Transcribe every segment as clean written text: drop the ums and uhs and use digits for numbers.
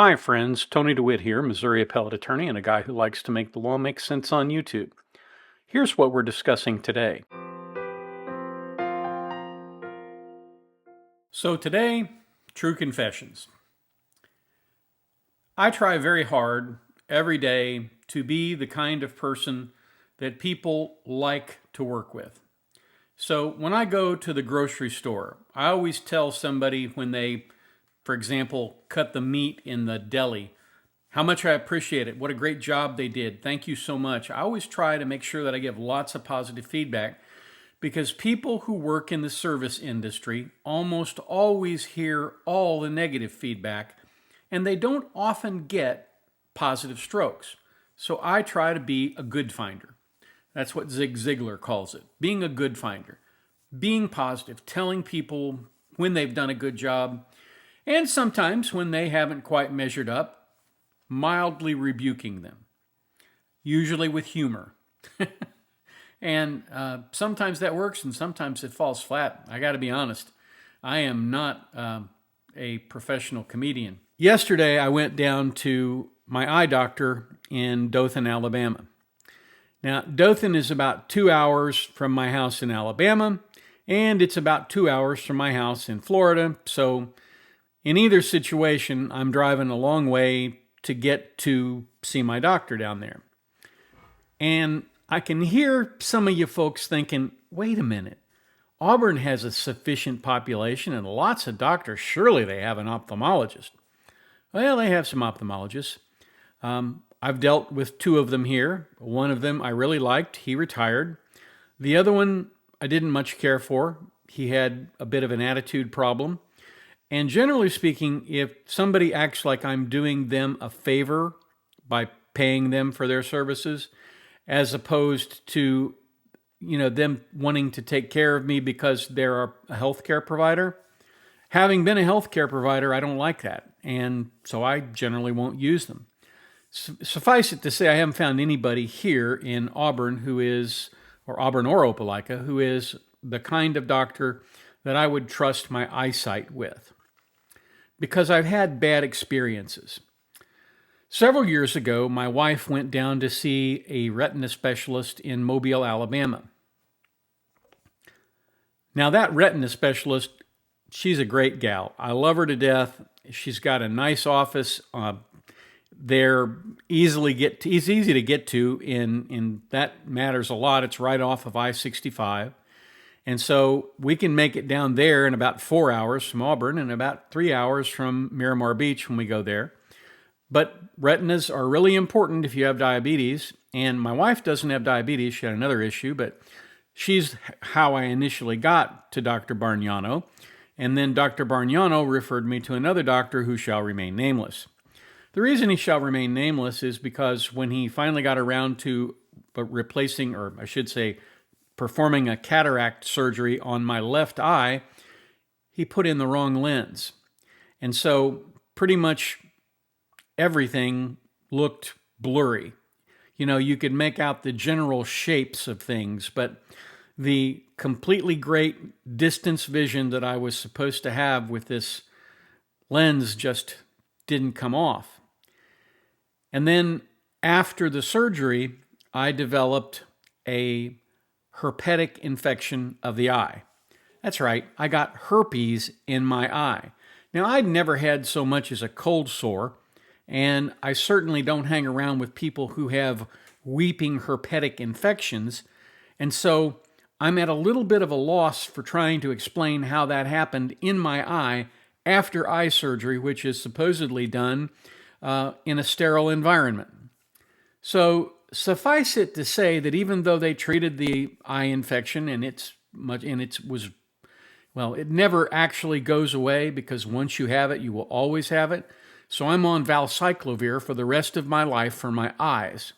Hi, friends. Tony DeWitt here, Missouri appellate attorney and a guy who likes to make the law make sense on YouTube. Here's what we're discussing today. So today, true confessions. I try very hard every day to be the kind of person that people like to work with. So when I go to the grocery store, I always tell somebody when they, for example, cut the meat in the deli, how much I appreciate it. What a great job they did. Thank you so much. I always try to make sure that I give lots of positive feedback because people who work in the service industry almost always hear all the negative feedback and they don't often get positive strokes. So I try to be a good finder. That's what Zig Ziglar calls it, being a good finder, being positive, telling people when they've done a good job, and sometimes when they haven't quite measured up, mildly rebuking them, usually with humor. And sometimes that works and sometimes it falls flat. I got to be honest, I am not a professional comedian. Yesterday, I went down to my eye doctor in Dothan, Alabama. Now, Dothan is about 2 hours from my house in Alabama, and it's about 2 hours from my house in Florida. So in either situation, I'm driving a long way to get to see my doctor down there. And I can hear some of you folks thinking, wait a minute, Auburn has a sufficient population and lots of doctors. Surely they have an ophthalmologist. Well, they have some ophthalmologists. I've dealt with two of them here. One of them I really liked. He retired. The other one I didn't much care for. He had a bit of an attitude problem. And generally speaking, if somebody acts like I'm doing them a favor by paying them for their services, as opposed to, them wanting to take care of me because they're a healthcare provider, having been a healthcare provider, I don't like that. And so I generally won't use them. Suffice it to say, I haven't found anybody here in Auburn or Opelika, who is the kind of doctor that I would trust my eyesight with, because I've had bad experiences. Several years ago, my wife went down to see a retina specialist in Mobile, Alabama. Now, that retina specialist, she's a great gal. I love her to death. She's got a nice office. They're it's easy to get to, in that matters a lot. It's right off of I-65. And so we can make it down there in about 4 hours from Auburn and about 3 hours from Miramar Beach when we go there. But retinas are really important if you have diabetes. And my wife doesn't have diabetes. She had another issue, but she's how I initially got to Dr. Bargnano. And then Dr. Bargnano referred me to another doctor who shall remain nameless. The reason he shall remain nameless is because when he finally got around to replacing, or I should say, performing a cataract surgery on my left eye, he put in the wrong lens. And so pretty much everything looked blurry. You could make out the general shapes of things, but the completely great distance vision that I was supposed to have with this lens just didn't come off. And then after the surgery, I developed a herpetic infection of the eye. That's right, I got herpes in my eye. Now, I'd never had so much as a cold sore, and I certainly don't hang around with people who have weeping herpetic infections, and so I'm at a little bit of a loss for trying to explain how that happened in my eye after eye surgery, which is supposedly done in a sterile environment. So suffice it to say that even though they treated the eye infection it never actually goes away, because once you have it, you will always have it. So I'm on valcyclovir for the rest of my life for my eyes.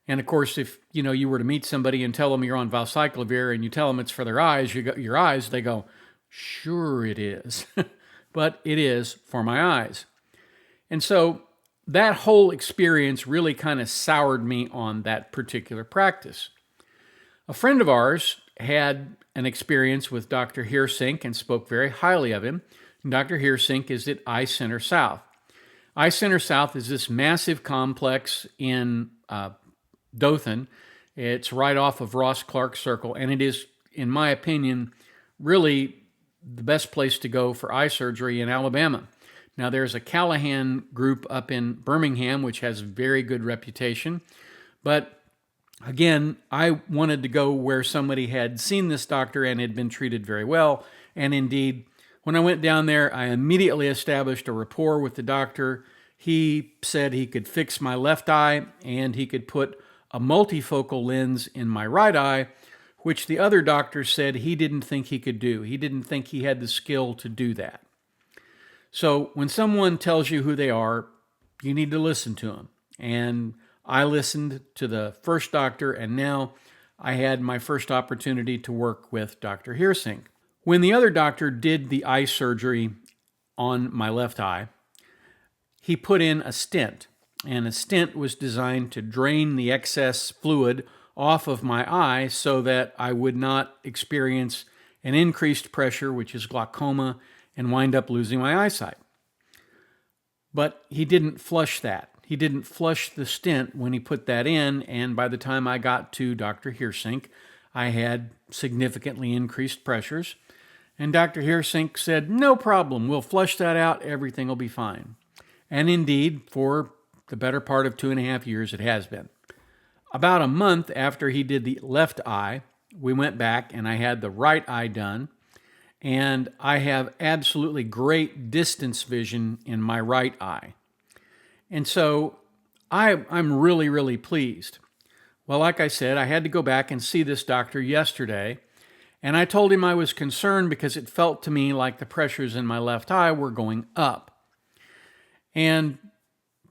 And of course, if you were to meet somebody and tell them you're on valcyclovir and you tell them it's for their eyes, your eyes, they go, sure it is. But it is for my eyes. And so that whole experience really kind of soured me on that particular practice. A friend of ours had an experience with Dr. Heersink and spoke very highly of him. And Dr. Heersink is at Eye Center South. Eye Center South is this massive complex in Dothan. It's right off of Ross Clark Circle, and it is, in my opinion, really the best place to go for eye surgery in Alabama. Now, there's a Callahan group up in Birmingham, which has a very good reputation. But again, I wanted to go where somebody had seen this doctor and had been treated very well. And indeed, when I went down there, I immediately established a rapport with the doctor. He said he could fix my left eye and he could put a multifocal lens in my right eye, which the other doctor said he didn't think he could do. He didn't think he had the skill to do that. So when someone tells you who they are, you need to listen to them. And I listened to the first doctor, and now I had my first opportunity to work with Dr. Heyn. When the other doctor did the eye surgery on my left eye, he put in a stent, and a stent was designed to drain the excess fluid off of my eye so that I would not experience an increased pressure, which is glaucoma, and wind up losing my eyesight. But he didn't flush that. He didn't flush the stent when he put that in, and by the time I got to Dr. Heyn, I had significantly increased pressures. And Dr. Heyn said, no problem, we'll flush that out, everything will be fine. And indeed, for the better part of 2.5 years, it has been. About a month after he did the left eye, we went back and I had the right eye done. And I have absolutely great distance vision in my right eye. And so I'm really, really pleased. Well, like I said, I had to go back and see this doctor yesterday, and I told him I was concerned because it felt to me like the pressures in my left eye were going up. And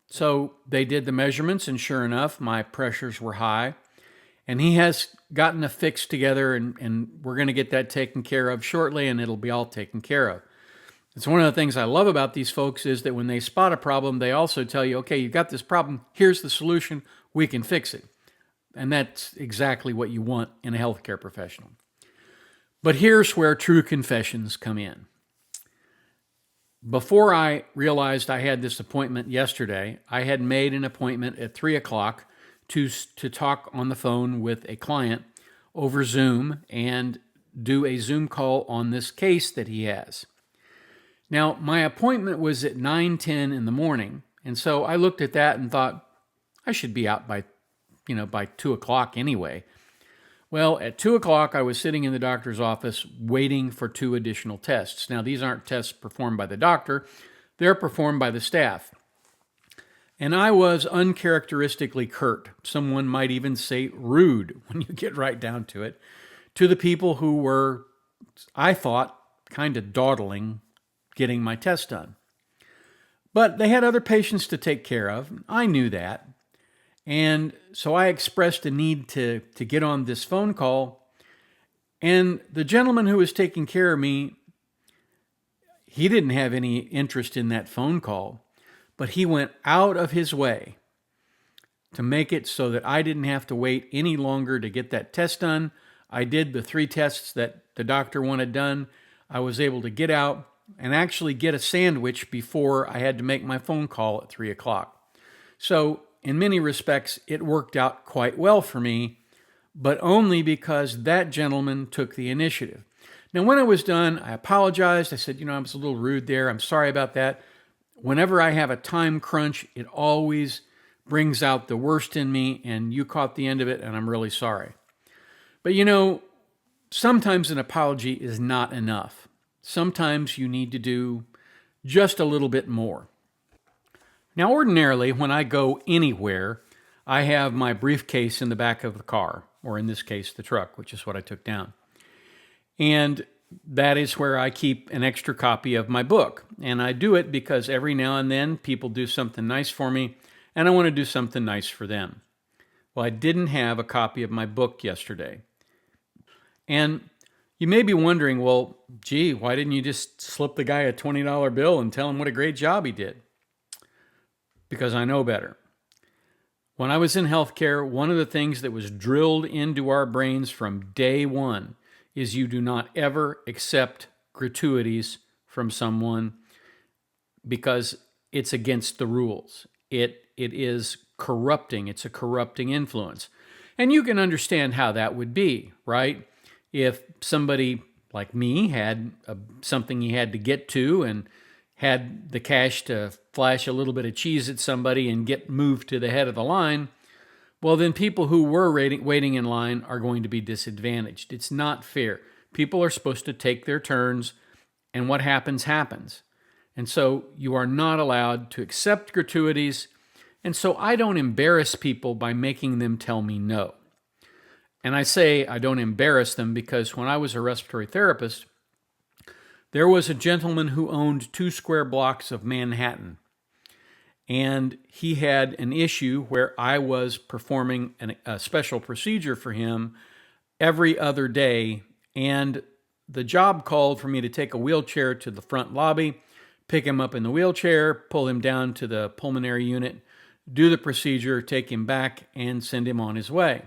so they did the measurements, and sure enough, my pressures were high. And he has gotten a fix together, and we're going to get that taken care of shortly, and it'll be all taken care of. It's one of the things I love about these folks is that when they spot a problem, they also tell you, okay, you've got this problem, here's the solution, we can fix it. And that's exactly what you want in a healthcare professional. But here's where true confessions come in. Before I realized I had this appointment yesterday, I had made an appointment at 3 o'clock to talk on the phone with a client over Zoom and do a Zoom call on this case that he has. Now, my appointment was at 9:10 in the morning, and so I looked at that and thought, I should be out by 2 o'clock anyway. Well, at 2 o'clock, I was sitting in the doctor's office waiting for 2 additional tests. Now, these aren't tests performed by the doctor. They're performed by the staff. And I was uncharacteristically curt. Someone might even say rude when you get right down to it, to the people who were, I thought, kind of dawdling getting my test done. But they had other patients to take care of. I knew that. And so I expressed a need to get on this phone call. And the gentleman who was taking care of me, he didn't have any interest in that phone call. But he went out of his way to make it so that I didn't have to wait any longer to get that test done. I did the 3 tests that the doctor wanted done. I was able to get out and actually get a sandwich before I had to make my phone call at 3 o'clock. So in many respects, it worked out quite well for me, but only because that gentleman took the initiative. Now, when I was done, I apologized. I said, I was a little rude there. I'm sorry about that. Whenever I have a time crunch, it always brings out the worst in me, and you caught the end of it, and I'm really sorry. But sometimes an apology is not enough. Sometimes you need to do just a little bit more. Now, ordinarily, when I go anywhere, I have my briefcase in the back of the car, or in this case, the truck, which is what I took down. And that is where I keep an extra copy of my book. And I do it because every now and then people do something nice for me, and I want to do something nice for them. Well, I didn't have a copy of my book yesterday. And you may be wondering, well, gee, why didn't you just slip the guy a $20 bill and tell him what a great job he did? Because I know better. When I was in healthcare, one of the things that was drilled into our brains from day one is you do not ever accept gratuities from someone, because it's against the rules. It is corrupting. It's a corrupting influence. And you can understand how that would be, right? If somebody like me had something he had to get to and had the cash to flash a little bit of cheese at somebody and get moved to the head of the line, well, then people who were waiting in line are going to be disadvantaged. It's not fair. People are supposed to take their turns, and what happens, happens. And so you are not allowed to accept gratuities, and so I don't embarrass people by making them tell me no. And I say I don't embarrass them because when I was a respiratory therapist, there was a gentleman who owned 2 square blocks of Manhattan. And he had an issue where I was performing a special procedure for him every other day. And the job called for me to take a wheelchair to the front lobby, pick him up in the wheelchair, pull him down to the pulmonary unit, do the procedure, take him back, and send him on his way.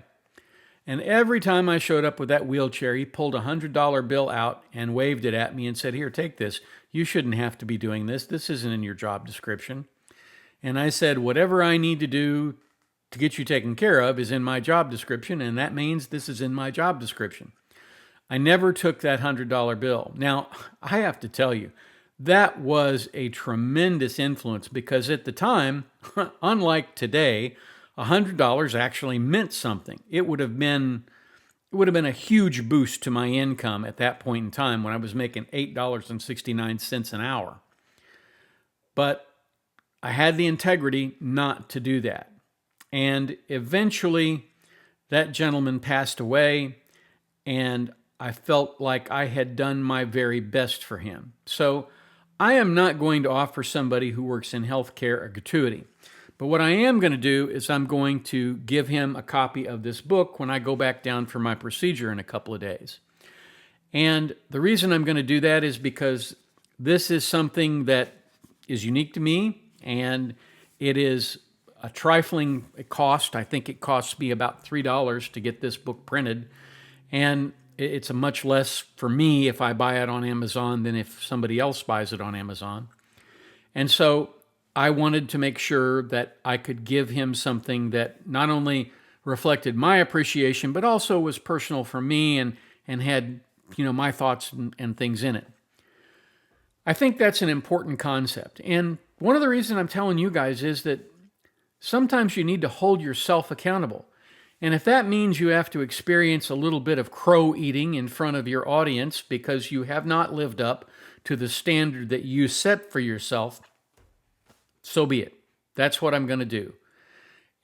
And every time I showed up with that wheelchair, he pulled a $100 bill out and waved it at me and said, "Here, take this. You shouldn't have to be doing this. This isn't in your job description." And I said, "Whatever I need to do to get you taken care of is in my job description, and that means this is in my job description." I never took that $100 bill. Now, I have to tell you, that was a tremendous influence because at the time, unlike today, $100 actually meant something. It would have been a huge boost to my income at that point in time when I was making $8.69 an hour. But I had the integrity not to do that. And eventually that gentleman passed away, and I felt like I had done my very best for him. So I am not going to offer somebody who works in healthcare a gratuity. But what I am going to do is I'm going to give him a copy of this book when I go back down for my procedure in a couple of days. And the reason I'm going to do that is because this is something that is unique to me, and it is a trifling cost. I think it costs me about $3 to get this book printed, and it's a much less for me if I buy it on Amazon than if somebody else buys it on Amazon. And so I wanted to make sure that I could give him something that not only reflected my appreciation, but also was personal for me and had, my thoughts and things in it. I think that's an important concept. And one of the reasons I'm telling you guys is that sometimes you need to hold yourself accountable. And if that means you have to experience a little bit of crow eating in front of your audience because you have not lived up to the standard that you set for yourself, so be it. That's what I'm going to do.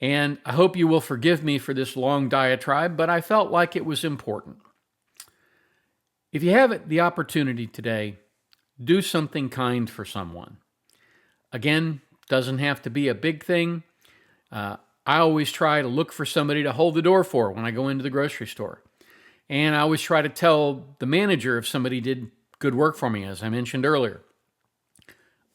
And I hope you will forgive me for this long diatribe, but I felt like it was important. If you have the opportunity today, do something kind for someone. Again, doesn't have to be a big thing. I always try to look for somebody to hold the door for when I go into the grocery store. And I always try to tell the manager if somebody did good work for me, as I mentioned earlier.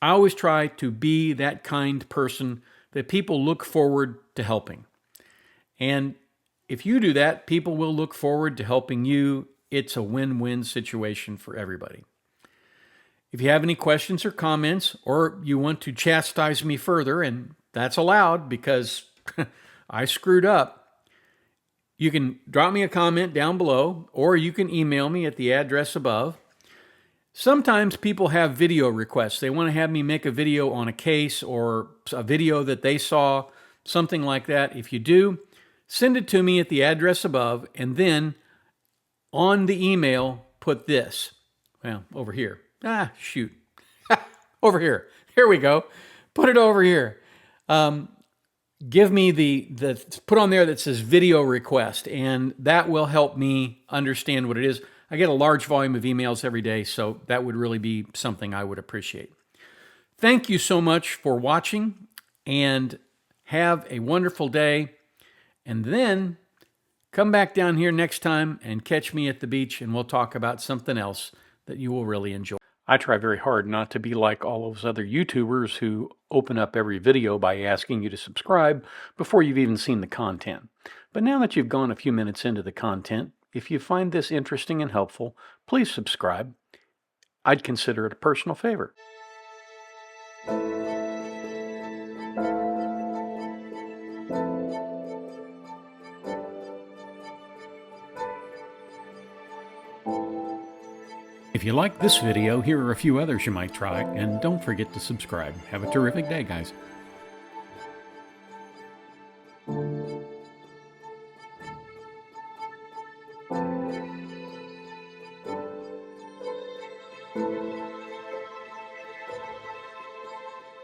I always try to be that kind person that people look forward to helping. And if you do that, people will look forward to helping you. It's a win-win situation for everybody. If you have any questions or comments, or you want to chastise me further, and that's allowed because I screwed up, you can drop me a comment down below, or you can email me at the address above. Sometimes people have video requests. They want to have me make a video on a case or a video that they saw, something like that. If you do, send it to me at the address above, and then on the email, put this. Well, over here. Shoot. Over here. Here we go. Put it over here. Give me the put on there that says video request, and that will help me understand what it is. I get a large volume of emails every day, so that would really be something I would appreciate. Thank you so much for watching, and have a wonderful day. And then come back down here next time and catch me at the beach, and we'll talk about something else that you will really enjoy. I try very hard not to be like all those other YouTubers who open up every video by asking you to subscribe before you've even seen the content. But now that you've gone a few minutes into the content, if you find this interesting and helpful, please subscribe. I'd consider it a personal favor. If you like this video, here are a few others you might try, and don't forget to subscribe. Have a terrific day, guys.